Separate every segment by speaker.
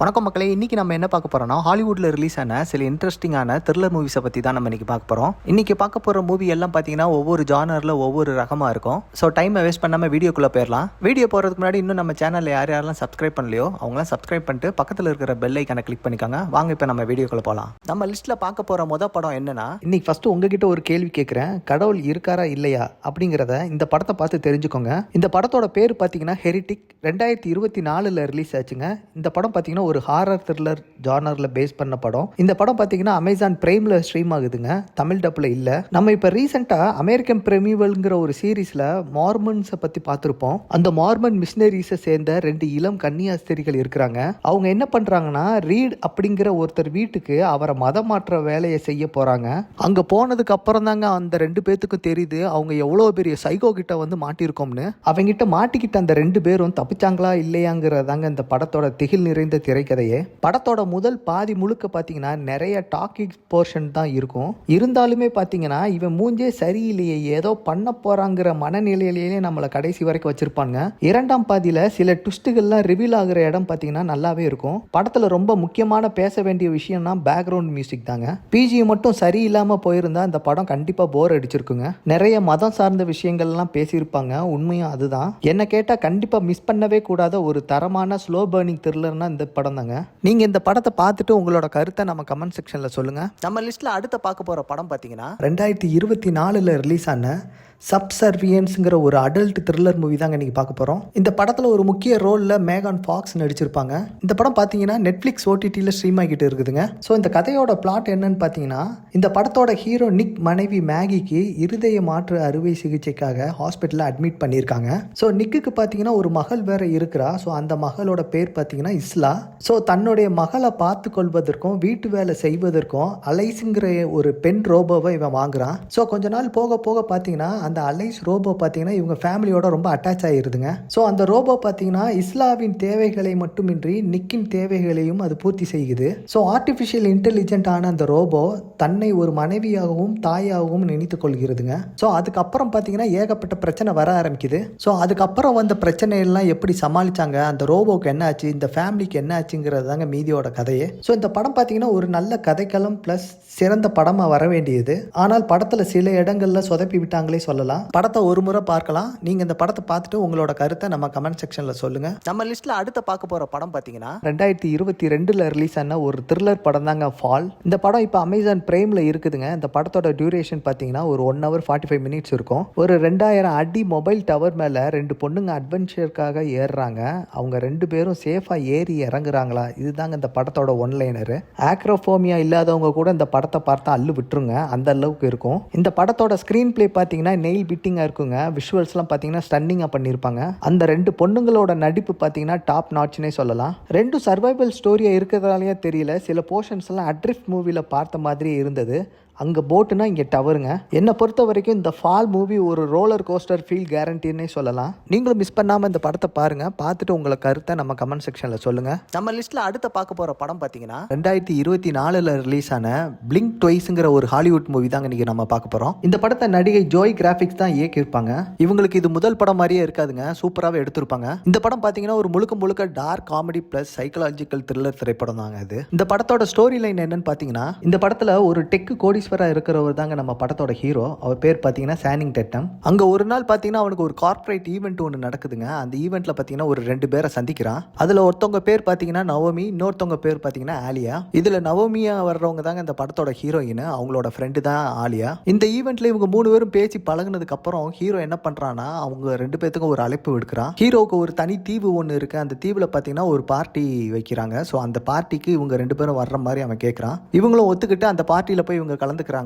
Speaker 1: வணக்கம் மக்களே, இன்னைக்கு நம்ம என்ன பார்க்க போறோம்னா ஹாலிவுட்ல ரிலீஸ் ஆன சில இன்ட்ரெஸ்டிங்கான த்ரில்லர் மூவிஸை பற்றி தான் நம்ம இன்னைக்கு பார்க்க போகிறோம். இன்னைக்கு பார்க்க போகிற மூவி எல்லாம் பார்த்தீங்கன்னா ஒவ்வொரு ஜானரில் ஒவ்வொரு ரகமாக இருக்கும். ஸோ டைமை வேஸ்ட் பண்ணாமல் வீடியோக்குள்ளே போயிடலாம். வீடியோ போகிறதுக்கு முன்னாடி இன்னும் நம்ம சேனலில் யாரெல்லாம் சப்ஸ்கிரைப் பண்ணலையோ அவங்களாம் சப்ஸ்கிரைப் பண்ணிட்டு பக்கத்தில் இருக்கிற பெல் ஐக்கானை கிளிக் பண்ணிக்காங்க. வாங்க இப்போ நம்ம வீடியோக்குள்ளே போகலாம். நம்ம லிஸ்ட்டில் பார்க்க போகிற படம் என்னன்னா, இன்னைக்கு ஃபர்ஸ்ட் உங்ககிட்ட ஒரு கேள்வி கேட்குறேன். கடவுள் இருக்காரா இல்லையா அப்படிங்கிறத இந்த படத்தை பார்த்து தெரிஞ்சுக்கோங்க. இந்த படத்தோட பேர் பார்த்தீங்கன்னா ஹெரிட்டிக். 2024 ரிலீஸ் ஆச்சுங்க. இந்த படம் பார்த்தீங்கன்னா ஒரு ஹாரர் த்ரில்லர் ஜானரில் பேஸ் பண்ண படம். இந்த படம் பார்த்தீங்கன்னா அமேசான் பிரைமில் ஸ்ட்ரீம் ஆகுதுங்க. தமிழ் டப்பில் இல்லை. நம்ம இப்போ ரீசெண்டாக அமெரிக்கன் பிரெமிவல்ங்கிற ஒரு சீரீஸில் மார்மன்ஸை பற்றி பார்த்துருப்போம். அந்த மார்மன் மிஷினரிஸை சேர்ந்த 2 இளம் கன்னியாஸ்திரிகள் இருக்கிறாங்க. அவங்க என்ன பண்ணுறாங்கன்னா, ரீட் அப்படிங்கிற ஒருத்தர் வீட்டுக்கு அவரை மதம் மாற்ற வேலையை செய்ய போகிறாங்க. அங்கே போனதுக்கு அப்புறம் தாங்க அந்த 2 பேத்துக்கும் தெரியுது அவங்க எவ்வளோ பெரிய சைக்கோ கிட்ட வந்து மாட்டியிருக்கோம்னு. அவங்கிட்ட மாட்டிக்கிட்ட அந்த 2 பேரும் தப்பிச்சாங்களா இல்லையாங்கிறதாங்க இந்த படத்தோட திகில் நிறைந்த திரைக்கதையே. படத்தோட முதல் பாதி முழுக்க பார்த்தீங்கன்னா நிறைய டாக்கிங் போர்ஷன் தான் இருக்கும். இருந்தாலுமே பார்த்தீங்கன்னா இவன் மூஞ்சே சரியில்லையே, ஏதோ பண்ண போறாங்கிற மனநிலையிலேயே நம்மளை கடைசி வரைக்கும் வச்சிருப்பாங்க. இரண்டாம் பாதியில சில ட்விஸ்ட்டுகள்லாம் ரிவீல் ஆகிற இடம் பார்த்தீங்கன்னா நல்லாவே இருக்கும். படத்துல ரொம்ப முக்கியமான பேச வேண்டிய விஷயம்னா பேக்ரவுண்ட் மியூசிக் தாங்க. பிஜி மட்டும் சரியில்லாம போயிருந்தா இந்த படம் கண்டிப்பா போர் அடிச்சிருக்குங்க. நிறைய மதம் சார்ந்த விஷயங்கள்லாம் பேசியிருப்பாங்க. உண்மையும் அதுதான். என்ன கேட்டா கண்டிப்பா மிஸ் பண்ணவே கூடாத ஒரு தரமான ஸ்லோ பர்னிங் த்ரில்லர்னா இந்த படம் தாங்க. நீங்க இந்த படத்தை பார்த்துட்டு உங்களோட கருத்தை நம்ம கமெண்ட் செக்ஷன்ல சொல்லுங்க. நம்ம லிஸ்ட்ல அடுத்த பார்க்க போற படம் பார்த்தீங்கன்னா 2024 ரிலீஸ் ஆன சப்சர்வியன்ஸ்ங்கிற ஒரு அடல்ட் த்ரில்லர் மூவி தாங்க இன்னைக்கு பார்க்க போகிறோம். இந்த படத்தில் ஒரு முக்கிய ரோலில் மேகான் ஃபாக்ஸ் நடிச்சிருப்பாங்க. இந்த படம் பார்த்தீங்கன்னா நெட்ஃப்ளிக்ஸ் ஓடிடியில் ஸ்ட்ரீம் ஆகிட்டு இருக்குதுங்க. ஸோ இந்த கதையோட பிளாட் என்னன்னு பார்த்தீங்கன்னா, இந்த படத்தோட ஹீரோ நிக் மனைவி மேகிக்கு இருதய மாற்று அறுவை சிகிச்சைக்காக ஹாஸ்பிட்டலில் அட்மிட் பண்ணியிருக்காங்க. ஸோ நிக்குக்கு பார்த்தீங்கன்னா ஒரு மகள் வேற இருக்கிறா. ஸோ அந்த மகளோட பேர் பார்த்தீங்கன்னா இஸ்லா. ஸோ தன்னுடைய மகளை பார்த்து கொள்வதற்கும் வீட்டு வேலை செய்வதற்கும் அலைஸுங்கிற ஒரு பெண் ரோபோவை இவன் வாங்குறான். ஸோ கொஞ்ச நாள் போக போக பார்த்தீங்கன்னா அந்த அலைஸ் ரோபோ பார்த்தீங்கன்னா இவங்க ஃபேமிலியோட ரொம்ப அட்டாச் ஆகிருதுங்க. ஸோ அந்த ரோபோ பார்த்தீங்கன்னா இஸ்லாவின் தேவைகளை மட்டுமின்றி நிக்கின் தேவைகளையும் அது பூர்த்தி செய்யுது. ஸோ ஆர்டிஃபிஷியல் இன்டெலிஜென்ட்டான அந்த ரோபோ தன்னை ஒரு மனைவியாகவும் தாயாகவும் நினைத்து கொள்கிறதுங்க. ஸோ அதுக்கப்புறம் பார்த்தீங்கன்னா ஏகப்பட்ட பிரச்சனை வர ஆரம்பிக்குது. ஸோ அதுக்கப்புறம் வந்த பிரச்சனையெல்லாம் எப்படி சமாளிச்சாங்க, அந்த ரோபோக்கு என்ன ஆச்சு, இந்த ஃபேமிலிக்கு என்ன ஆச்சுங்கிறது தாங்க மீதியோட கதையே. ஸோ இந்த படம் பார்த்தீங்கன்னா ஒரு நல்ல கதைக்களம் ப்ளஸ் சிறந்த படமாக வர வேண்டியது. ஆனால் படத்தில் சில இடங்கள்ல சொதப்பி விட்டாங்களே சொல்லலாம். படத்தை ஒரு முறை பார்க்கலாம். நீங்க இந்த படத்தை பார்த்துட்டு உங்களோட கருத்தை நம்ம கமெண்ட் செக்ஷன்ல சொல்லுங்க. நம்ம லிஸ்ட்ல அடுத்த பார்க்க போற படம் பாத்தீங்கன்னா 2022 ரிலீஸ் ஆன ஒரு த்ரில்லர் படம் தாங்க ஃபால். இந்த படம் இப்போ அமேசான் பிரைம்ல இருக்குதுங்க. இந்த படத்தோட டியூரேஷன் பாத்தீங்கன்னா ஒரு 1 hour 45 minutes இருக்கும். ஒரு 2000 அடி மொபைல் டவர் மேல 2 பொண்ணுங்க அட்வென்ச்சருக்காக ஏறுறாங்க. அவங்க 2 பேரும் சேஃபா ஏறி இறங்குறாங்களா, இதுதாங்க இந்த படத்தோட ஒன்லைனர். ஆக்ரோஃபோமியா இல்லாதவங்க கூட இந்த படத்தை பார்த்தா அள்ளு விட்டுருங்க, அந்த அளவுக்கு இருக்கும். இந்த படத்தோட ஸ்கிரீன் பிளே பார்த்தீங்கன்னா நெயில் பிட்டிங்காக இருக்குங்க. விஷுவல்ஸ்லாம் பார்த்தீங்கன்னா ஸ்டன்னிங்காக பண்ணியிருப்பாங்க. அந்த 2 பொண்ணுங்களோட நடிப்பு பார்த்தீங்கன்னா டாப் நாட்ச்னே சொல்லலாம். 2 சர்வைவல் ஸ்டோரியாக இருக்கிறதாலேயே தெரியல, சில போர்ஷன்ஸ்லாம் அட்ரிஃப்ட் மூவியில் பார்த்த மாதிரியே இருந்தது. அங்கே போட்டுனா இங்கே டவருங்க. என்னை பொறுத்த வரைக்கும் இந்த ஃபால் மூவி ஒரு ரோலர் கோஸ்டர் ஃபீல் கேரண்டின்னே சொல்லலாம். நீங்களும் மிஸ் பண்ணாமல் இந்த படத்தை பாருங்க. பார்த்துட்டு உங்களை கருத்தை நம்ம கமெண்ட் செக்ஷனில் சொல்லுங்க. நம்ம லிஸ்ட்டில் அடுத்த பார்க்க போகிற படம் பார்த்தீங்கன்னா 2024 ரிலீஸ் ஆன பிளிங்க் ட்வைஸ்ங்கிற ஒரு ஹாலிவுட் மூவி தாங்க இன்னைக்கு நம்ம பார்க்க போகிறோம். இந்த படத்தை நடிகை ஜோய் கிராஃபிக்ஸ் தான் இயக்கியிருப்பாங்க. இவங்களுக்கு இது முதல் படம் மாதிரியே இருக்காதுங்க, சூப்பராகவே எடுத்திருப்பாங்க. இந்த படம் பார்த்தீங்கன்னா ஒரு முழுக்க dark comedy plus psychological thriller திரைப்படம் தாங்க இது. இந்த படத்தோட ஸ்டோரி லைன் என்னன்னு பார்த்தீங்கன்னா, இந்த படத்தில் ஒரு டெக் கோடி இருக்கிறவர் தாங்க நம்ம படத்தோட ஹீரோ. அவர் பேர் பார்த்தீங்கன்னா சானிங் டெட்டம். அங்க ஒரு நாள் பார்த்தீங்கன்னா அவனுக்கு ஒரு கார்ப்பரேட் ஈவெண்ட் ஒன்று நடக்குதுங்க. அந்த ஈவெண்ட்ல பார்த்தீங்கன்னா ஒரு 2 பேரை சந்திக்கிறான். அதுல ஒருத்தவங்க பேர் பார்த்தீங்கன்னா நவோமி, இன்னொருத்தவங்க பேர் பார்த்தீங்கன்னா ஆலியா. இதுல நவோமியா வர்றவங்க தாங்க இந்த படத்தோட ஹீரோயின். அவங்களோட ஃப்ரெண்டு தான் ஆலியா. இந்த ஈவெண்ட்ல இவங்க 3 பேரும் பேசி பழகுனதுக்கு அப்புறம் ஹீரோ என்ன பண்றான்னா, அவங்க 2 பேத்துக்கும் ஒரு அழைப்பு விடுக்கிறான். ஹீரோவுக்கு ஒரு தனி தீவு ஒன்று இருக்கு. அந்த தீவுல பார்த்தீங்கன்னா ஒரு பார்ட்டி வைக்கிறாங்க. ஸோ அந்த பார்ட்டிக்கு இவங்க 2 பேரும் வர்ற மாதிரி அவன் கேட்கறான். இவங்களும் ஒத்துக்கிட்டு அந்த பார்ட்டியில போய் இவங்க கலந்துக்கிறாங்க.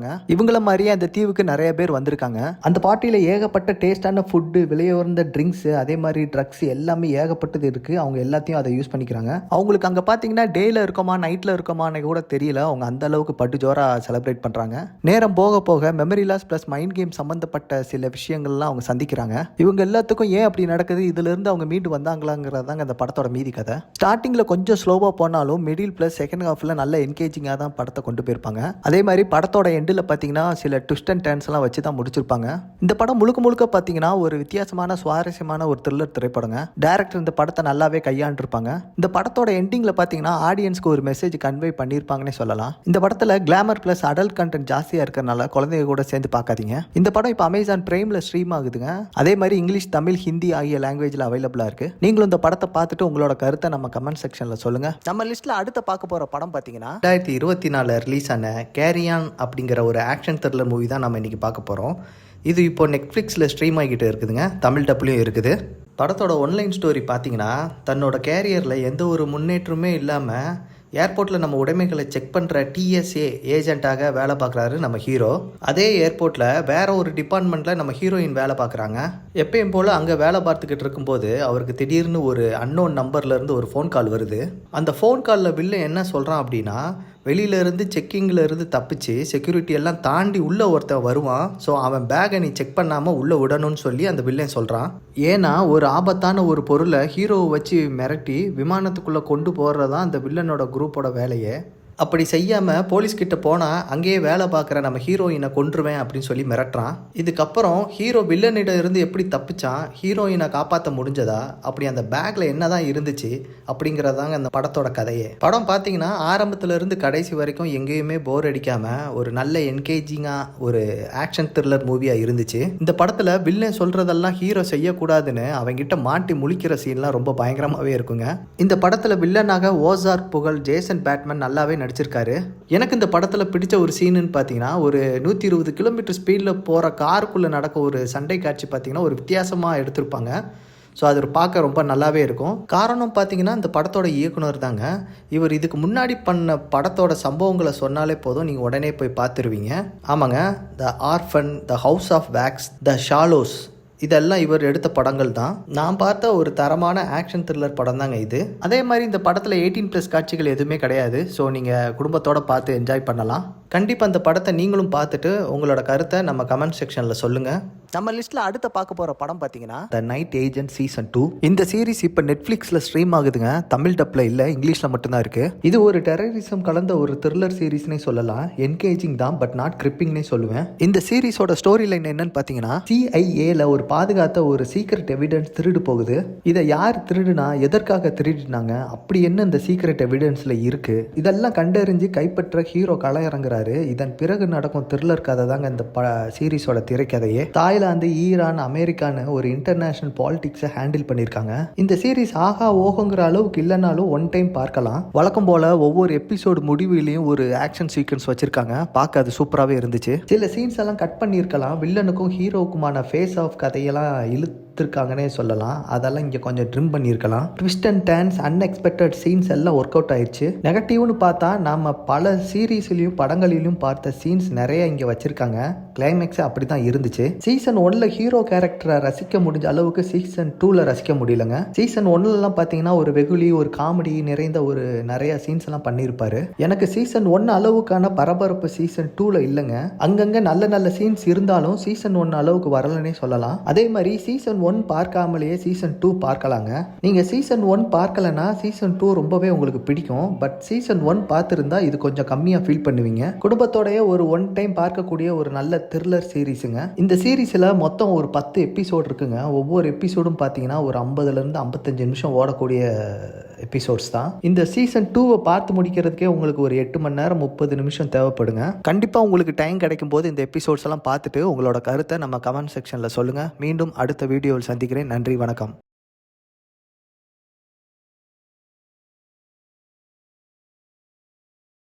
Speaker 1: இவங்கள மாதிரியே அந்த தீவுக்கு நிறைய பேர் வந்திருக்காங்க. அந்த பார்ட்டியில ஏகப்பட்ட டேஸ்டான ஃபுட்டு, விலையுயர்ந்த ட்ரிங்க்ஸ், அதே மாதிரி ட்ரக்ஸ் எல்லாமே ஏகப்பட்டது இருக்கு. அவங்க எல்லாத்தையும் அதை யூஸ் பண்ணிக்கிறாங்க. அவங்களுக்கு அங்க பாத்தீங்கன்னா டேல இருக்கோமா நைட்ல இருக்கோமான்னு கூட தெரியல. அவங்க அந்த அளவுக்கு பட்டு ஜோரா செலிப்ரேட் பண்றாங்க. நேரம் போக போக memory loss plus mind game சம்பந்தப்பட்ட சில விஷயங்கள்லாம் அவங்க சந்திக்கிறாங்க. இவங்க எல்லாத்துக்கும் ஏன் அப்படி நடக்குது, இதுல இருந்து அவங்க மீண்டு வந்தாங்களாங்கிறதாங்க அந்த படத்தோட மீதி கதை. ஸ்டார்டிங்ல கொஞ்சம் ஸ்லோவா போனாலும் மிடில் பிளஸ் செகண்ட் ஹாஃப்ல நல்ல என்கேஜிங்கா தான் படத்தை கொண்டு போயிருப்பாங்க. அதே மாதிரி படத்தோட படத்தோட எண்டில் பார்த்தீங்கன்னா சில ட்விஸ்ட் அண்ட் டர்ன்ஸ் எல்லாம் வச்சு தான் முடிச்சிருப்பாங்க. இந்த படம் முழுக்க முழுக்க பார்த்தீங்கன்னா ஒரு வித்தியாசமான சுவாரஸ்யமான ஒரு த்ரில்லர் திரைப்படங்க. டைரக்டர் இந்த படத்தை நல்லாவே கையாண்டிருப்பாங்க. இந்த படத்தோட எண்டிங்கில் பார்த்தீங்கன்னா ஆடியன்ஸ்க்கு ஒரு மெசேஜ் கன்வே பண்ணியிருப்பாங்கன்னே சொல்லலாம். இந்த படத்தில் கிளாமர் பிளஸ் அடல்ட் கண்டென்ட் ஜாஸ்தியாக இருக்கிறனால குழந்தைங்க கூட சேர்ந்து பார்க்காதீங்க. இந்த படம் இப்போ அமேசான் பிரைமில் ஸ்ட்ரீம் ஆகுதுங்க. அதே மாதிரி இங்கிலீஷ், தமிழ், ஹிந்தி ஆகிய லாங்குவேஜில் அவைலபிளாக இருக்குது. நீங்களும் இந்த படத்தை பார்த்துட்டு உங்களோட கருத்தை நம்ம கமெண்ட் செக்ஷனில் சொல்லுங்கள். நம்ம லிஸ்ட்டில் அடுத்த பார்க்க போகிற படம் பார்த்தீங்கன்னா 2024 ரிலீஸ் ஆன கேரியான் அப்படிங்கிற ஒரு ஆக்ஷன் த்ரில்லர் மூவி தான் நம்ம இன்றைக்கி பார்க்க போகிறோம். இது இப்போ நெட்ஃப்ளிக்ஸில் ஸ்ட்ரீம் ஆகிட்டு இருக்குதுங்க. தமிழ் டப்லையும் இருக்குது. படத்தோட ஒன்லைன் ஸ்டோரி பார்த்தீங்கன்னா தன்னோட கேரியரில் எந்த ஒரு முன்னேற்றமே இல்லாமல் ஏர்போர்ட்டில் நம்ம உடைமைகளை செக் பண்ணுற டிஎஸ்ஏ ஏஜென்ட்டாக வேலை பார்க்குறாரு நம்ம ஹீரோ. அதே ஏர்போர்ட்டில் வேற ஒரு டிபார்ட்மெண்ட்டில் நம்ம ஹீரோயின் வேலை பார்க்குறாங்க. எப்பயும் போல் அங்கே வேலை பார்த்துக்கிட்டு இருக்கும்போது அவருக்கு திடீர்னு ஒரு அன்னோன் நம்பர்லேருந்து ஒரு ஃபோன் கால் வருது. அந்த ஃபோன் காலில் வில்ல என்ன சொல்கிறான் அப்படின்னா, வெளியிலேருந்து செக்கிங்கில் இருந்து தப்பிச்சு செக்யூரிட்டி எல்லாம் தாண்டி உள்ளே ஒருத்தன் வருவான். ஸோ அவன் பேக்கை நீ செக் பண்ணாமல் உள்ளே விடணும்னு சொல்லி அந்த வில்லன் சொல்கிறான். ஏன்னா ஒரு ஆபத்தான ஒரு பொருளை ஹீரோவை வச்சு மிரட்டி விமானத்துக்குள்ளே கொண்டு போகிறது தான் அந்த வில்லனோட குரூப்போட வேலையே. அப்படி செய்யாமல் போலீஸ்கிட்ட போனால் அங்கேயே வேலை பார்க்குற நம்ம ஹீரோயினை கொன்றுவேன் அப்படின்னு சொல்லி மிரட்டுறான். இதுக்கப்புறம் ஹீரோ வில்லனிடம் இருந்து எப்படி தப்பிச்சான், ஹீரோயினை காப்பாற்ற முடிஞ்சதா, அப்படி அந்த பேக்கில் என்ன தான் இருந்துச்சு அப்படிங்கிறதாங்க அந்த படத்தோட கதையே. படம் பார்த்தீங்கன்னா ஆரம்பத்துலேருந்து கடைசி வரைக்கும் எங்கேயுமே போர் அடிக்காமல் ஒரு நல்ல என்கேஜிங்காக ஒரு ஆக்ஷன் த்ரில்லர் மூவியாக இருந்துச்சு. இந்த படத்தில் வில்லன் சொல்கிறதெல்லாம் ஹீரோ செய்யக்கூடாதுன்னு அவங்கிட்ட மாட்டி முழிக்கிற சீன்லாம் ரொம்ப பயங்கரமாகவே இருக்குங்க. இந்த படத்தில் வில்லனாக ஓசார்க் புகழ் ஜேசன் பேட்மேன் நல்லாவே நடிச்சிருக்காரு. எனக்கு இந்த படத்தில் பிடிச்ச ஒரு சீனுன்னு பார்த்தீங்கன்னா, ஒரு 120 கிலோமீட்டர் ஸ்பீடில் போகிற காருக்குள்ளே நடக்க ஒரு சண்டை காட்சி பார்த்தீங்கன்னா ஒரு வித்தியாசமாக எடுத்திருப்பாங்க. ஸோ அது பார்க்க ரொம்ப நல்லாவே இருக்கும். காரணம் பார்த்தீங்கன்னா இந்த படத்தோட இயக்குனர் தாங்க. இவர் இதுக்கு முன்னாடி பண்ண படத்தோட சம்பவங்களை சொன்னாலே போதும், நீங்கள் உடனே போய் பார்த்துருவீங்க. ஆமாங்க, the orphan, the house of wax, the shallows, இதெல்லாம் இவர் எடுத்த படங்கள் தான். நான் பார்த்த ஒரு தரமான ஆக்ஷன் த்ரில்லர் படம் தாங்க இது. அதே மாதிரி இந்த படத்தில் 18+ காட்சிகள் எதுவுமே கிடையாது. ஸோ நீங்கள் குடும்பத்தோடு பார்த்து என்ஜாய் பண்ணலாம். கண்டிப்பாக அந்த படத்தை நீங்களும் பார்த்துட்டு உங்களோட கருத்தை நம்ம கமெண்ட் செக்ஷனில் சொல்லுங்கள். நம்ம லிஸ்ட்டில் அடுத்த பார்க்க போகிற படம் பார்த்தீங்கன்னா த நைட் ஏஜென்ட் சீசன் 2. இந்த சீரிஸ் இப்போ நெட்ஃப்ளிக்ஸில் ஸ்ட்ரீம் ஆகுதுங்க. தமிழ் டப்பில் இல்லை, இங்கிலீஷில் மட்டும்தான் இருக்குது. இது ஒரு டெரரிசம் கலந்த ஒரு த்ரில்லர் சீரிஸ்னே சொல்லலாம். என்கேஜிங் தான், பட் நாட் கிரிப்பிங்னே சொல்லுவேன். இந்த சீரிஸோட ஸ்டோரி லைன் என்னன்னு பார்த்தீங்கன்னா, CIA ஒரு பாதுகாத்த ஒரு சீக்ரெட் எவிடன்ஸ் திருடு போகுது. இதை யார் திருடுனா, எதற்காக திருடினாங்க, அப்படி என்ன இந்த சீக்ரெட் எவிடன்ஸில் இருக்குது, இதெல்லாம் கண்டறிஞ்சு கைப்பற்ற ஹீரோ கள இறங்குறாரு. இதன் பிறகு நடக்கும் த்ரில்லர் கதை தாங்க இந்த சீரிஸோட திரைக்கதையே. தாய்லாந்து, ஈரான், அமெரிக்கான்னு ஒரு இன்டர்நேஷனல் பாலிடிக்ஸை ஹேண்டில் பண்ணியிருக்காங்க. இந்த சீரிஸ் ஆகா ஓகோங்கிற அளவுக்கு இல்லைனாலும் ஒன் டைம் பார்க்கலாம். வழக்கம் போல ஒவ்வொரு எபிசோடு முடிவிலையும் ஒரு ஆக்ஷன் சீக்வன்ஸ் வச்சிருக்காங்க. பார்க்க அது சூப்பராகவே இருந்துச்சு. சில சீன்ஸ் எல்லாம் கட் பண்ணியிருக்கலாம். வில்லனுக்கும் ஹீரோவுக்குமான ஃபேஸ் ஆஃப் கதையெல்லாம் இழுத்துருக்காங்கன்னே சொல்லலாம். அதெல்லாம் இங்கே கொஞ்சம் ட்ரிம் பண்ணியிருக்கலாம். Twist and turns, unexpected scenes எல்லாம் ஒர்க் அவுட் ஆயிடுச்சு. நெகட்டிவ்னு பார்த்தா நம்ம பல சீரீஸ்லையும் படங்களிலும் பார்த்த சீன்ஸ் நிறைய இங்கே வச்சிருக்காங்க. கிளைமேக்ஸ் அப்படி தான் இருந்துச்சு. சீசன் 1ல ஹீரோ கேரக்டரை ரசிக்க முடிஞ்ச அளவுக்கு சீசன் 2ல ரசிக்க முடியலங்க. சீசன் 1லலாம் பார்த்தீங்கன்னா ஒரு வெகுளி, ஒரு காமெடி நிறைந்த ஒரு நிறைய சீன்ஸ் எல்லாம் பண்ணியிருப்பாரு. எனக்கு சீசன் 1 அளவுக்கான பரபரப்பு சீசன் 2ல இல்லைங்க. அங்கங்கே நல்ல நல்ல சீன்ஸ் இருந்தாலும் சீசன் 1 அளவுக்கு வரலன்னே சொல்லலாம். அதே மாதிரி சீசன் 1 பார்க்காமலேயே சீசன் 2 பார்க்கலாங்க. நீங்கள் சீசன் 1 பார்க்கலன்னா சீசன் 2 ரொம்பவே உங்களுக்கு பிடிக்கும். பட் சீசன் 1 பார்த்துருந்தா இது கொஞ்சம் கம்மியாக ஃபீல் பண்ணுவீங்க. குடும்பத்தோடைய ஒரு ஒன் டைம் பார்க்கக்கூடிய ஒரு நல்ல த்ரில்லர் சீரிஸுங்க. இந்த சீரிஸில் மொத்தம் ஒரு 10 எபிசோட் இருக்குங்க. ஒவ்வொரு எபிசோடும் பார்த்தீங்கன்னா ஒரு 50லேருந்து 55 நிமிஷம் ஓடக்கூடிய எபிசோட்ஸ் தான். இந்த சீசன் 2வை பார்த்து முடிக்கிறதுக்கே உங்களுக்கு ஒரு 8 மணி நேரம் 30 நிமிஷம் தேவைப்படுங்க. கண்டிப்பாக உங்களுக்கு டைம் கிடைக்கும் போது இந்த எபிசோட்ஸ் எல்லாம் பார்த்துட்டு உங்களோட கருத்தை நம்ம கமெண்ட் செக்ஷனில் சொல்லுங்கள். மீண்டும் அடுத்த வீடியோவில் சந்திக்கிறேன். நன்றி, வணக்கம்.